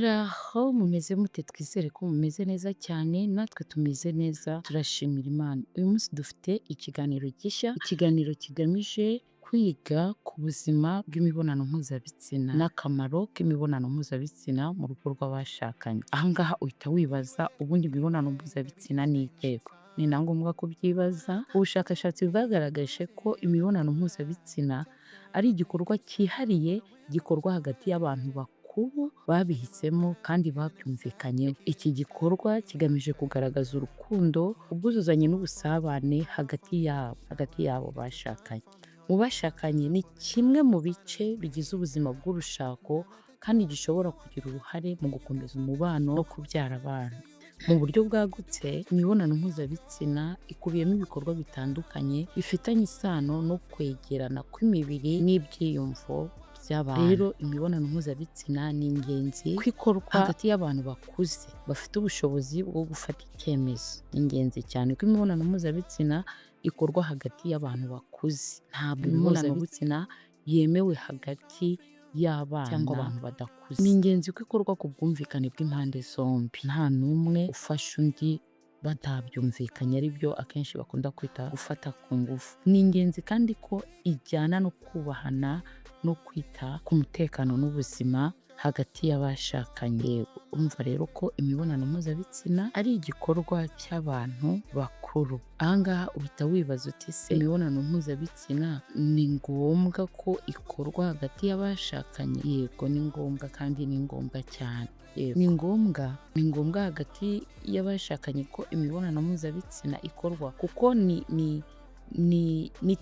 Muraho mumeze mute? Twizere ko mumeze neza cyane, natwe tumeze neza turashimira Imana. Uyu munsi dufite ikiganiro gishya, ikiganiro kigamije kwiga ku buzima bw'imibonano mpuzabitsina n'akamaro k'imibonano mpuzabitsina mu rugo rw'abashakanye. Aha ngaha uhita wibaza ubundi imibonano mpuzabitsina ni iteko. Ni na ngombwa kubyibaza, ubushakashatsi bwagaragaje ko imibonano mpuzabitsina ari igikorwa cyihariye gikorwa hagati y'abantu bakuru babihisemo kandi babyumvikanyeho. Iki gikorwa kigamije kugaragaza urukundo, ubwuzuzanye n'ubusabane hagati yabo bashakanye. Mu bashakanye ni kimwe mu bice bigize ubuzima bw'urushako kandi gishobora kugira uruhare mu gukomeza umubano no kubyara abana. Mu buryo bwagutse, imibonano mpuzabitsina ikubiyemo ibikorwa bitandukanye bifitanye isano no kwegerana kw'imibiri n'ibyiyumvo by'abantu. Rero imibonano mpuzabitsina ni ingenzi ko ikorwa hagati y'abantu bakuze bafite ubushobozi bwo gufata icyemezo. Ni ingenzi cyane ko imibonano mpuzabitsina ikorwa hagati y'abantu bakuze. Ntabwo imibonano mpuzabitsina yemewe hagati y'abana cyangwa abantu badakuze. Ni ingenzi ko ikorwa ku bwumvikane bw'impande zombi. Nta n'umwe ufasha undi batabyumvikanye, ari byo akenshi bakunda kwita gufata ku ngufu. Ni ingenzi kandi ko ijyana no kubahana no kwita ku mutekano n'ubuzima hagati y'abashakanye. Urumva rero ko imibonano mpuzabitsina ari igikorwa cy'abantu bakuru. Aha ngaha uhita wibaza uti se imibonano mpuzabitsina ni ngombwa ko ikorwa hagati y'abashakanye? Yego ni ngombwa kandi ni ngombwa cyane. Ni ngombwa hagati y'abashakanye ko imibonano mpuzabitsina ikorwa kuko ni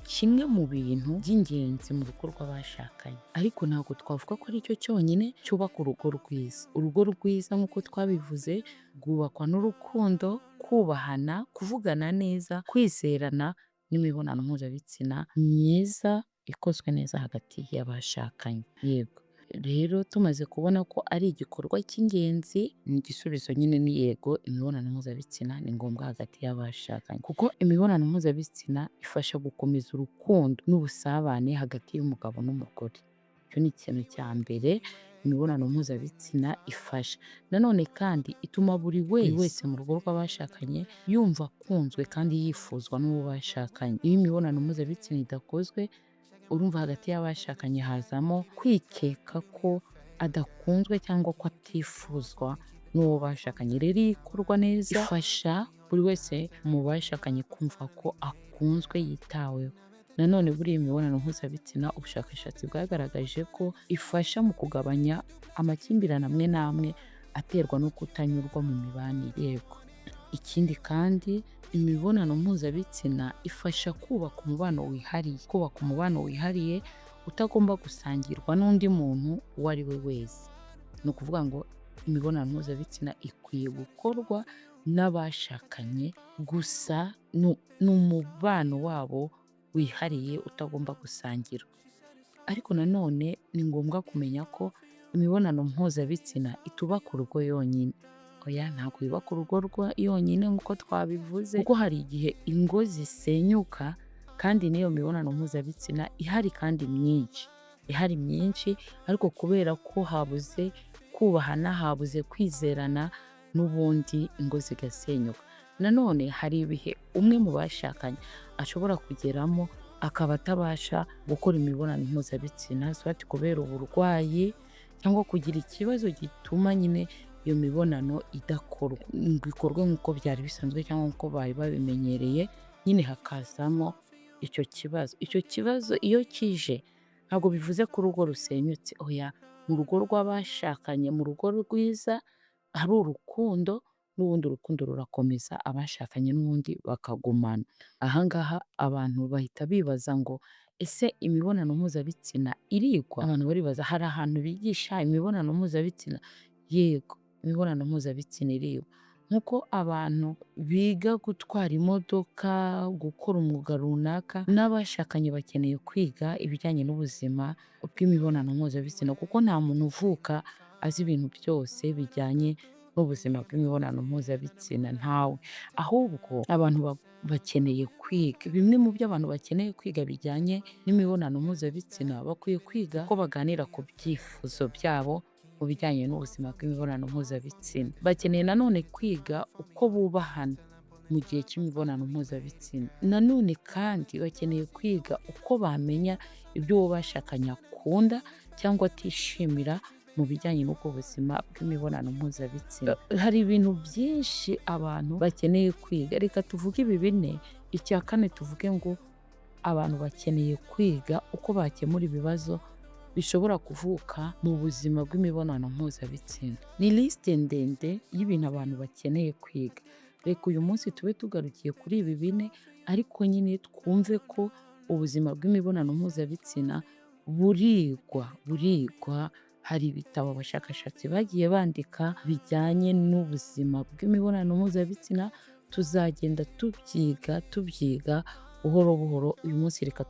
kimwe mu bintu by'ingenzi mu rugo rw'abashakanye. Ariko ntabwo twavuga ko ari cyo cyonyine cyubaka urugo rwiza. Urugo rwiza nk'uko twabivuze rwubakwa n'urukundo, kubahana, kuvugana neza, kwizerana n'imibonano mpuzabitsina myiza ikozwe neza hagati y'abashakanye. Yego. Rero tumaze kubona ko ari igikorwa cy'ingenzi, ni igisubizo nyine ni yego, imibonano mpuzabitsina ni ngombwa hagati y'abashakanye. Kuko imibonano mpuzabitsina ifasha gukomeza urukundo n'ubusabane hagati y'umugabo n'umugore. Icyo ni ikintu cya mbere imibonano mpuzabitsina ifasha. Nanone kandi ituma buri wese mu rugo rw'abashakanye yumva akunzwe kandi yifuzwa n'uwo bashakanye. Iyo imibonano mpuzabitsina idakozwe, urumva hagati y'abashakanye hazamo kwikeka ko adakunzwe cyangwa ko atifuzwa n'uwo bashakanye. Rero iyo ikorwa neza ifasha buri wese mu bashakanye kumva ko akunzwe, yitaweho. Nanone buriya imibonano mpuzabitsina ubushakashatsi bwagaragaje ko ifasha mu kugabanya amakimbirane amwe n'amwe aterwa no kutanyurwa mu mibanire. Yego. Ikindi kandi imibonano mpuzabitsina ifasha kubaka umubano wihariye utagomba gusangirwa n'undi muntu uwo ari we wese. Ni ukuvuga ngo imibonano mpuzabitsina ikwiye gukorwa n'abashakanye gusa, ni umubano wabo wihariye utagomba gusangirwa. Ariko nanone ni ngombwa kumenya ko imibonano mpuzabitsina itubaka urugo yonyine. Oya, ntabwo yubaka urugo yonyine nk'uko twabivuze, kuko hari igihe ingo zisenyuka kandi n'iyo mibonano mpuzabitsina ihari kandi myinshi, ariko kubera ko habuze kubahana, habuze kwizerana, n'ubundi ingo zigasenyuka. Nanone hari ibihe umwe mu bashakanye ashobora kugeramo akaba atabasha gukora imibonano mpuzabitsina, kubera uburwayi cyangwa kugira ikibazo gituma nyine iyo mibonano idakorwa ngo ikorwe nk'uko byari bisanzwe cyangwa nk'uko bari babimenyereye, nyine hakazamo icyo kibazo. Icyo kibazo iyo kije ntabwo bivuze ko urugo rusenyutse. Oya, mu rugo rw'abashakanye, mu rugo rwiza hari urukundo, n'ubundi urukundo rurakomeza, abashakanye n'ubundi bakagumana. Aha ngaha abantu bahita bibaza ngo ese imibonano mpuzabitsina irigwa? Abantu baribaza, hari ahantu bigisha imibonano mpuzabitsina? Yego, imibonano mpuzabitsina irigwa. Nk'uko abantu biga gutwara imodoka, gukora umwuga runaka, n'abashakanye bakeneye kwiga ibijyanye n'ubuzima bw'imibonano mpuzabitsina, kuko nta muntu uvuka azi ibintu byose bijyanye n'ubuzima bw'imibonano mpuzabitsina, ntawe. Ahubwo abantu bakeneye kwiga bimwe mu byo abantu bakeneye kwiga bijyanye n'imibonano mpuzabitsina. Bakwiye kwiga ko baganira ku byifuzo byabo mu bijyanye n'ubuzima bw'imibonano mpuzabitsina. Bakeneye nanone kwiga uko bubahana mu gihe cy'imibonano mpuzabitsina. Nanone kandi bakeneye kwiga uko bamenya ibyo uwo bashakanye akunda cyangwa atishimira mu bijyanye n'ubwo buzima bw'imibonano mpuzabitsina. Hari ibintu byinshi abantu bakeneye kwiga. Reka tuvuge ibi bine, icya kane tuvuge ngo abantu bakeneye kwiga uko bakemura ibibazo bishobora kuvuka mu buzima bw'imibonano mpuzabitsina. Ni lisite ndende y'ibintu abantu bakeneye kwiga. Reka uyu munsi tube tugarukiye kuri ibi bine, ariko nyine twumve ko ubuzima bw'imibonano mpuzabitsina burigwa. Hari ibitabo abashakashatsi bagiye bandika bijyanye n'ubuzima bw'imibonano mpuzabitsina, tuzagenda tubyiga buhoro buhoro. Uyu munsi reka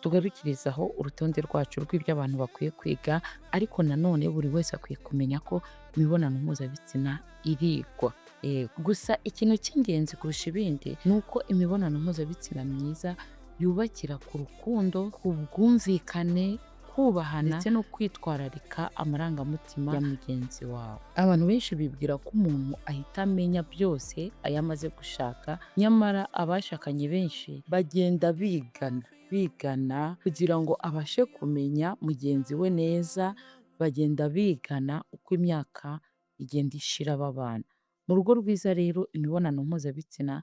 tugarukirizaho urutonde rwacu rw'ibyo abantu bakwiye kwiga, ariko nanone buri wese akwiye kumenya ko imibonano mpuzabitsina irigwa. Gusa ikintu cy'ingenzi kurusha ibindi ni uko imibonano mpuzabitsina myiza yubakira ku rukundo, ku bwumvikane, kubahana ndetse no kwitwararika amarangamutima ya mugenzi wawe. Abantu benshi bibwira ko umuntu ahita amenya byose iyo amaze gushaka, nyamara abashakanye benshi bagenda bigana kugira ngo abashe kumenya mugenzi we neza. Bagenda bigana uko imyaka igenda ishira babana. Mu rugo rwiza rero imibonano mpuzabitsina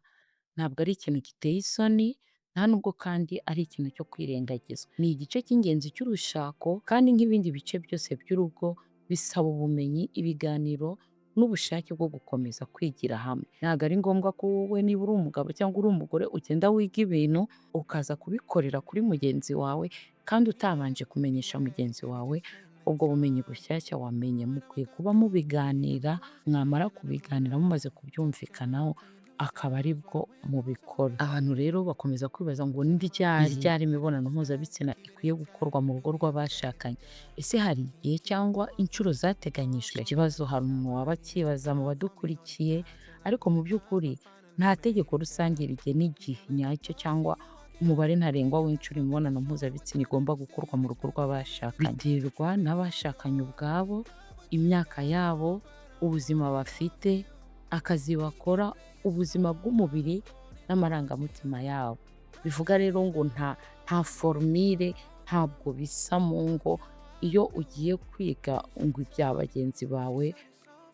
ntabwo ari ikintu giteye isoni, nta nubwo kandi ari ikintu cyo kwirengagizwa. Ni igice cy'ingenzi cy'urushako, kandi nk'ibindi bice byose by'urugo bisaba ubumenyi, ibiganiro n'ubushake bwo gukomeza kwigira hamwe. Ntabwo ari ngombwa ko wowe niba uri umugabo cyangwa uri umugore ugenda wiga ibintu ukaza kubikorera kuri mugenzi wawe kandi utabanje kumenyesha mugenzi wawe ubwo bumenyi bushyashya wamenye. Mukwiye kuba mubiganira, mwamara kubiganira mumaze kubyumvikanaho akaba ari bwo mubikora. Abantu rero bakomeza kwibaza ngo ni ryari imibonano mpuzabitsina ikwiye gukorwa mu rugo rw'abashakanye. Ese hari igihe cyangwa inshuro zateganyijwe? Ikibazo hari umuntu waba akibaza mu badukurikiye, ariko mu by'ukuri nta tegeko rusange rigena igihe nyacyo cyangwa umubare ntarengwa w'inshuro imibonano mpuzabitsina igomba gukorwa mu rugo rw'abashakanye. Biterwa n'abashakanye ubwabo, imyaka yabo, ubuzima bafite, akazi bakora, ubuzima bw'umubiri n'amarangamutima yabo. Bivuga rero ngo nta formule, ntabwo bisa mu ngo. Iyo ugiye kwiga ngo ibya bagenzi bawe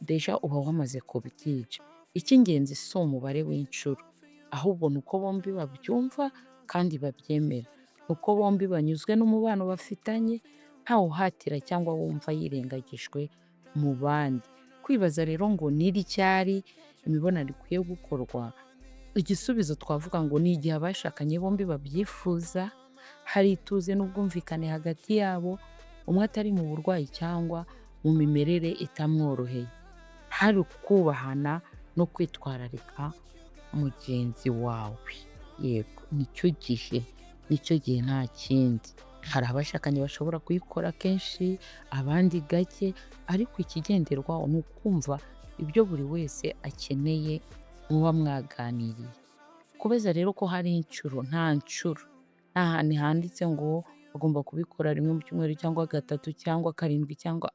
deja uba wamaze kubyica. Icy'ingenzi si umubare w'inshuro, ahubwo ni uko bombi babyumva kandi babyemera. Ni uko bombi banyuzwe n'umubano bafitanye, ntawuhatira cyangwa wumva yirengagijwe mu bandi. Kwibaza rero ngo ni ryari imibonano ikwiye gukorwa, igisubizo twavuga ngo ni igihe abashakanye bombi babyifuza, hari ituze n'ubwumvikane hagati yabo, umwe atari mu burwayi cyangwa mu mimerere itamworoheye, hari kubahana no kwitwararika mugenzi wawe. Yego, nicyo gihe nta kindi. Hari abashakanye bashobora kuyikora kenshi, abandi gake, ariko ikigenderwaho ni ukumva ibyo buri wese akeneye muba mwaganiriye. Kubaza rero ko hari inshuro, nta hantu handitse ngo bagomba kubikora rimwe mu cyumweru cyangwa gatatu cyangwa karindwi cyangwa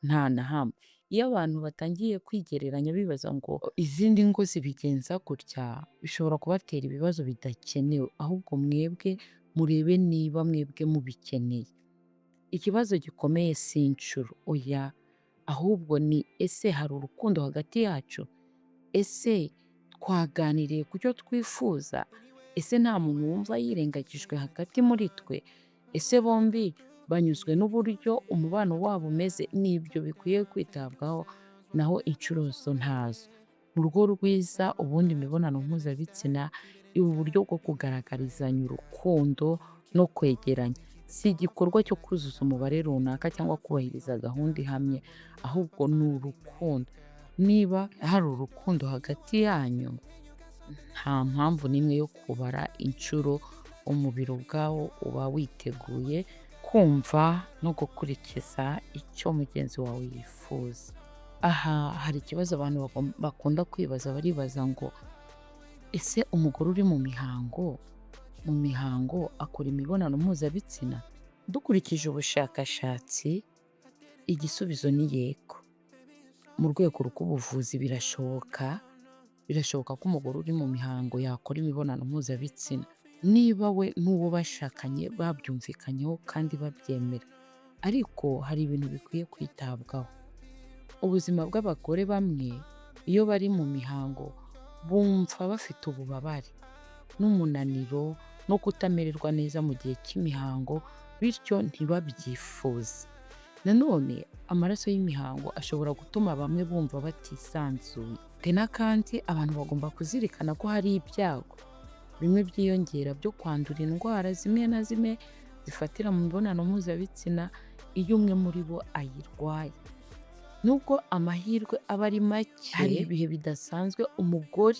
nta na hamwe. Iyo abantu batangiye kwigereranya bibaza ngo izindi ngo zibigenza gutya, bishobora kubatera ibibazo bidakenewe, ahubwo mwebwe murebe niba mwebwe mubikeneye. Ikibazo gikomeye si inshuro, oya, ahubwo ni ese hari urukundo hagati yacu? Ese twaganiriye ku cyo twifuza? Ese nta muntu wumva yirengagijwe hagati muri twe? Ese bombi banyuzwe n'uburyo umubano wabo umeze? N'ibyo bikwiye kwitabwaho, naho inshuro zo ntazo. Mu rugo rwiza ubundi imibonano mpuzabitsina iba uburyo bwo kugaragarizanya urukundo no kwegeranya. Si igikorwa cyo kuzuza umubare runaka cyangwa kubahiriza gahunda ihamye, ahubwo ni urukundo. Niba hari urukundo hagati yanyu, nta mpamvu n'imwe yo kubara inshuro. Umubiri ubwawo uba witeguye kumva no gukurikiza icyo mugenzi wawe yifuza. Aha hari ikibazo abantu bakunda kwibaza, baribaza ngo ese umugore uri mu mihango akora imibonano mpuzabitsina? Dukurikije ubushakashatsi Igisubizo ni yego. Mu rwego rw'ubuvuzi birashoboka ko umugore uri mu mihango yakora imibonano mpuzabitsina, niba we n'uwo bashakanye babyumvikanyeho kandi babyemera. Ariko hari ibintu bikwiye kwitabwaho. Ubuzima bw'abagore bamwe iyo bari mu mihango bumva bafite ububabare n'umunaniro no kutamererwa neza mu gihe cy'imihango, bityo ntibabyifuze. Nanone amaraso y'imihango ashobora gutuma bamwe bumva batisanzuye. Kandi abantu bagomba kuzirikana ko hari ibyago bimwe byiyongera byo kwandura indwara zimwe na zimwe zifatira mu mibonano mpuzabitsina iyo umwe muri bo ayirwaye. Nubwo amahirwe aba ari make, hari ibihe bidasanzwe umugore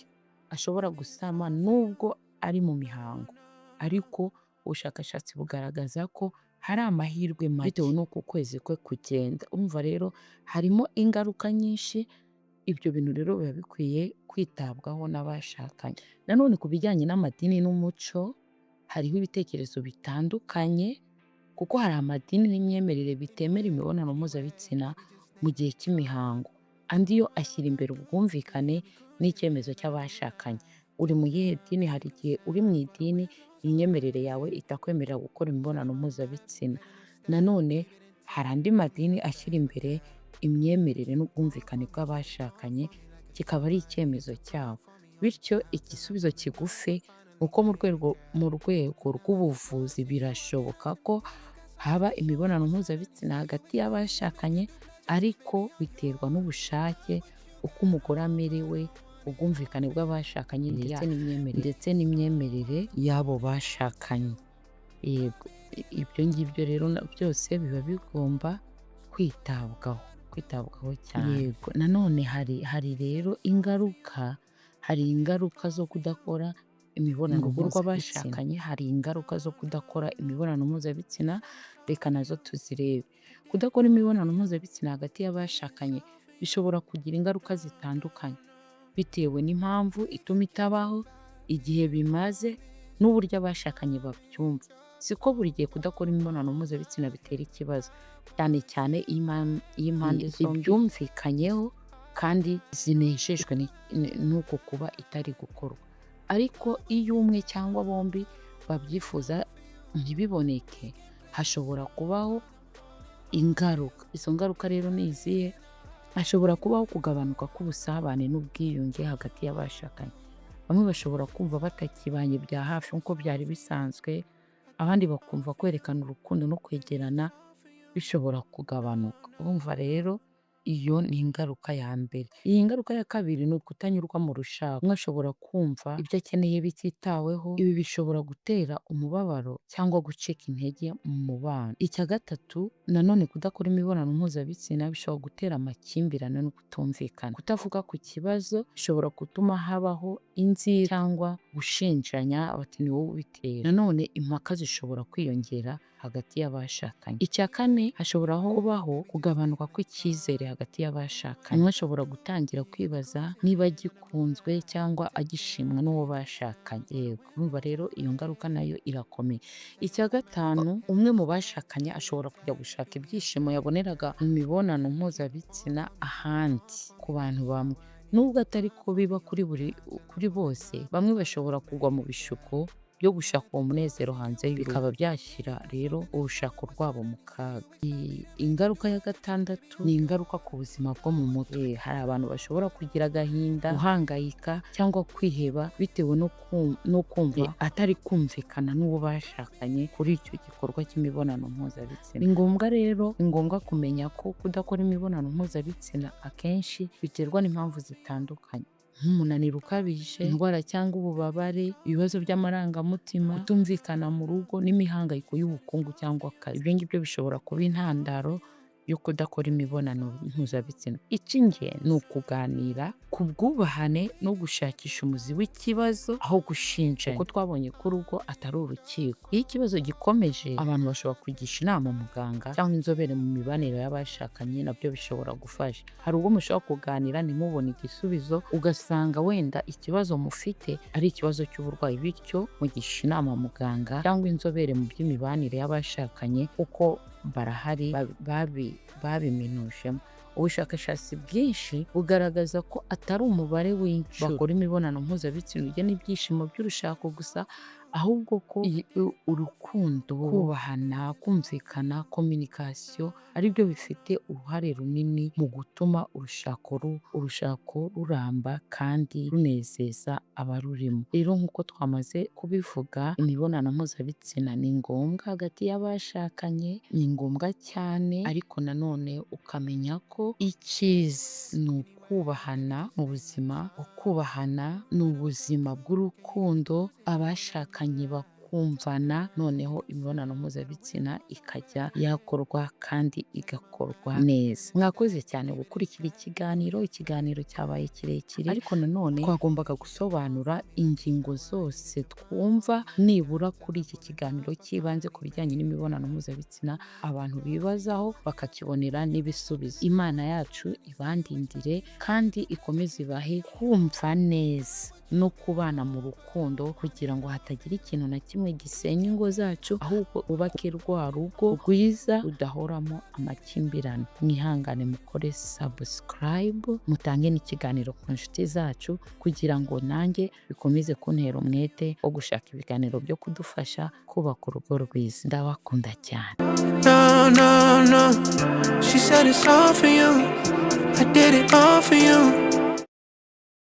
ashobora gusama nubwo ari mu mihango, ariko ubushakashatsi bugaragaza ko hari amahirwe make bitewe n'uko ukwezi kwe kugenda. Urumva rero harimo ingaruka nyinshi, ibyo bintu rero biba bikwiye kwitabwaho n'abashakanye. Nanone ku bijyanye n'amadini n'umuco hariho ibitekerezo bitandukanye, kuko hari amadini n'imyemerere bitemera imibonano mpuzabitsina mu gihe cy'imihango, andi yo ashyira imbere ubwumvikane n'icyemezo cy'abashakanye. Uri mu yihe dini? Hari igihe uri mu idini imyemerere yawe itakwemerera gukora imibonano mpuzabitsina. Nanone hari andi madini ashyira imbere imyemerere n'ubwumvikane bw'abashakanye, kikaba ari icyemezo cyabo. Bityo igisubizo kigufi ni uko mu rwego rw'ubuvuzi birashoboka ko haba imibonano mpuzabitsina hagati y'abashakanye, ariko biterwa n'ubushake, uko umugore amerewe, ubwumvikane bw'abashakanye ndetse n'imyemerere y'abo bashakanye. Yego, ibyo ngibyo rero byose biba bigomba kwitabwaho cyane. Yego, nanone hari ingaruka zo kudakora imibonano mpuzabitsina. Hari ingaruka zo kudakora imibonano mpuzabitsina, reka nazo tuzirebe. Kudakora imibonano mpuzabitsina hagati y'abashakanye bishobora kugira ingaruka zitandukanye bitewe n'impamvu ituma itabaho, igihe bimaze n'uburyo abashakanye babyumva. Siko buri gihe kudakora imibonano mpuzabitsina bitera ikibazo, cyane cyane iyo impande zombi zibyumvikanyeho kandi zinejejwe n'uko kuba itari gukorwa. Ariko iyo umwe cyangwa bombi babyifuza ntibiboneke, hashobora kubaho ingaruka. Izo ngaruka rero ni izihe? Hashobora kubaho kugabanuka k'ubusabane n'ubwiyunge hagati y'abashakanye. Bamwe bashobora kumva batakibanye bya hafi nk'uko byari bisanzwe, abandi bakumva kwerekana urukundo no kwegerana bishobora kugabanuka. Urumva rero iyo ni ingaruka ya mbere. Iyi ngaruka ya kabiri ni ukutanyurwa mu rushako. Umwe ashobora kumva ibyo akeneye bititaweho. Ibi bishobora gutera umubabaro cyangwa gucika intege mu mubano. Icya gatatu, nanone kudakora imibonano mpuzabitsina bishobora gutera amakimbirane no kutumvikana. Kutavuga ku kibazo bishobora gutuma habaho inzika cyangwa gushinjanya bati ni wowe ubitera. Nanone impaka zishobora kwiyongera hagati y'abashakanye. Icya kane, hashobora kubaho kugabanuka kw'icyizere hagati y'abashakanye. Umwe ashobora gutangira kwibaza niba agikunzwe cyangwa agishimwa n'uwo bashakanye. Yego, urumva rero iyo ngaruka nayo irakomeye. Icya gatanu, umwe mu bashakanye ashobora kujya gushaka ibyishimo yaboneraga mu mibonano mpuzabitsina ahandi ku bantu bamwe. Nubwo atari ko biba kuri bose, bamwe bashobora kugwa mu bishuko byo gushaka uwo munezero hanze y'urugo, bikaba byashyira rero urushako rwabo mu kaga. Ingaruka ya gatandatu ni ingaruka ku buzima bwo mu mutwe. Hari abantu bashobora kugira agahinda, guhangayika cyangwa kwiheba bitewe no kumva atari kumvikana n'uwo bashakanye kuri icyo gikorwa cy'imibonano mpuzabitsina. Ni ngombwa kumenya ko kudakora imibonano mpuzabitsina akenshi biterwa n'impamvu zitandukanye, nk'umunaniro ukabije, indwara cyangwa ububabare, ibibazo by'amarangamutima, kutumvikana mu rugo n'imihangayiko y'ubukungu cyangwa akazi. Ibyo ngibyo bishobora kuba intandaro yo kudakora imibonano mpuzabitsina. Icy'ingenzi ni ukuganira, ku bwubahane no gushakisha umuzi w'ikibazo aho gushinjanya, kuko twabonye ko urugo atari urukiko. Iyo ikibazo gikomeje, abantu bashobora kugisha inama muganga cyangwa inzobere mu mibanire y'abashakanye, nabyo bishobora gufasha. Hari ubwo mushobora kuganira ntimubone igisubizo, ugasanga wenda ikibazo mufite ari ikibazo cy'uburwayi, bityo mugisha inama muganga cyangwa inzobere mu by'imibanire y'abashakanye kuko barahari babiminujemo. Ubushakashatsi bwinshi bugaragaza ko atari umubare w'inshuro bakora imibonano mpuzabitsina ugena ibyishimo by'urushako gusa, ahubwo ko urukundo, kubahana, kumvikana, kominikasiyo ari byo bifite uruhare runini mu gutuma urushako ruramba kandi runezeza abarurimo. Rero nk'uko twamaze kubivuga, imibonano mpuzabitsina ni ngombwa hagati y'abashakanye, ni ngombwa cyane, ariko nanone ukamenya ko icyiza ni ukubahana mu buzima. Ukubahana ni ubuzima bw'urukundo, abashakanye bakumvana, noneho imibonano mpuzabitsina ikajya yakorwa kandi igakorwa neza. Mwakoze cyane gukurikira ikiganiro cyabaye kirekire, ariko nanone twagombaga gusobanura ingingo zose twumva nibura kuri iki kiganiro cyibanze ku bijyanye n'imibonano mpuzabitsina abantu bibazaho, bakakibonera n'ibisubizo. Imana yacu ibandindire kandi ikomeze ibahe kumva neza no kubana mu rukundo, kugira ngo hatagira ikintu na kimwe gisenya ingo zacu, ahubwo ubake rwa rugo rwiza rudahoramo amakimbirane. Mwihangane mukore subscribe, mutange n'ikiganiro ku nshuti zacu, kugira ngo nanjye bikomeze kuntera umwete wo gushaka ibiganiro byo kudufasha kubaka urugo rwiza. Ndabakunda cyane. No, no, no. She said it's all for you. I did it all for you.